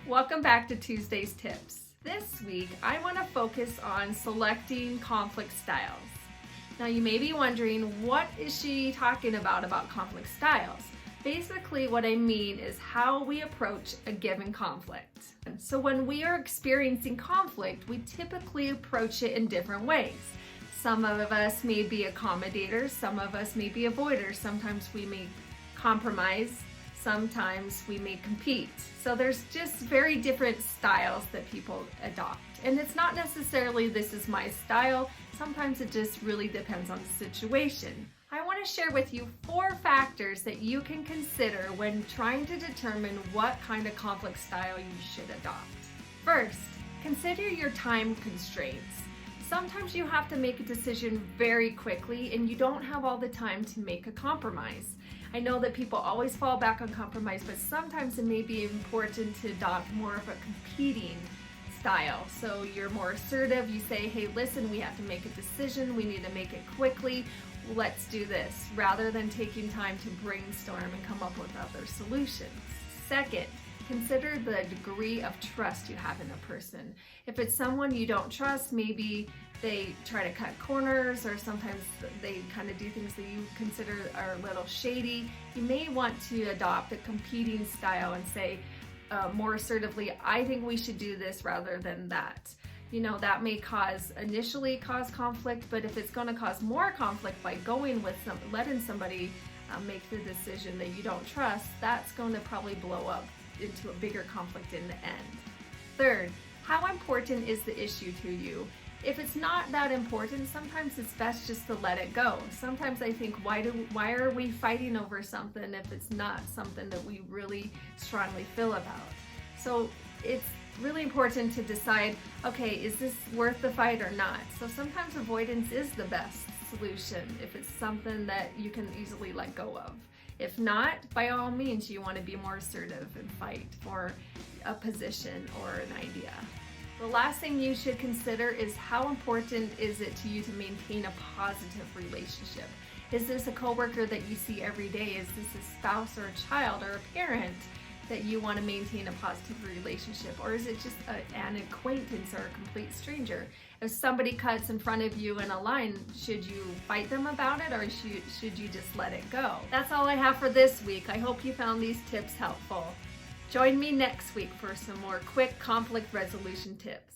Welcome back to Tuesday's Tips. This week, I want to focus on selecting conflict styles. Now, you may be wondering, what is she talking about conflict styles? Basically, what I mean is how we approach a given conflict. So when we are experiencing conflict, we typically approach it in different ways. Some of us may be accommodators, some of us may be avoiders, sometimes we may compromise, sometimes we may compete. So there's just very different styles that people adopt. And it's not necessarily this is my style, sometimes it just really depends on the situation. I want to share with you 4 factors that you can consider when trying to determine what kind of conflict style you should adopt. First, consider your time constraints. Sometimes you have to make a decision very quickly and you don't have all the time to make a compromise. I know that people always fall back on compromise, but sometimes it may be important to adopt more of a competing style. So you're more assertive, you say, hey, listen, we have to make a decision, we need to make it quickly, let's do this, rather than taking time to brainstorm and come up with other solutions. Second, consider the degree of trust you have in a person. If it's someone you don't trust, maybe they try to cut corners, or sometimes they kind of do things that you consider are a little shady, you may want to adopt a competing style and say more assertively, I think we should do this rather than that. You know, that may initially cause conflict, but if it's going to cause more conflict by going with letting somebody make the decision that you don't trust, that's going to probably blow up into a bigger conflict in the end. Third, how important is the issue to you? If it's not that important, sometimes it's best just to let it go. Sometimes I think, why are we fighting over something if it's not something that we really strongly feel about? So it's really important to decide, okay, is this worth the fight or not? So sometimes avoidance is the best solution if it's something that you can easily let go of. If not, by all means, you want to be more assertive and fight for a position or an idea. The last thing you should consider is how important is it to you to maintain a positive relationship? Is this a coworker that you see every day? Is this a spouse or a child or a parent that you want to maintain a positive relationship? Or is it just an acquaintance or a complete stranger? If somebody cuts in front of you in a line, should you fight them about it, or should you just let it go? That's all I have for this week. I hope you found these tips helpful. Join me next week for some more quick conflict resolution tips.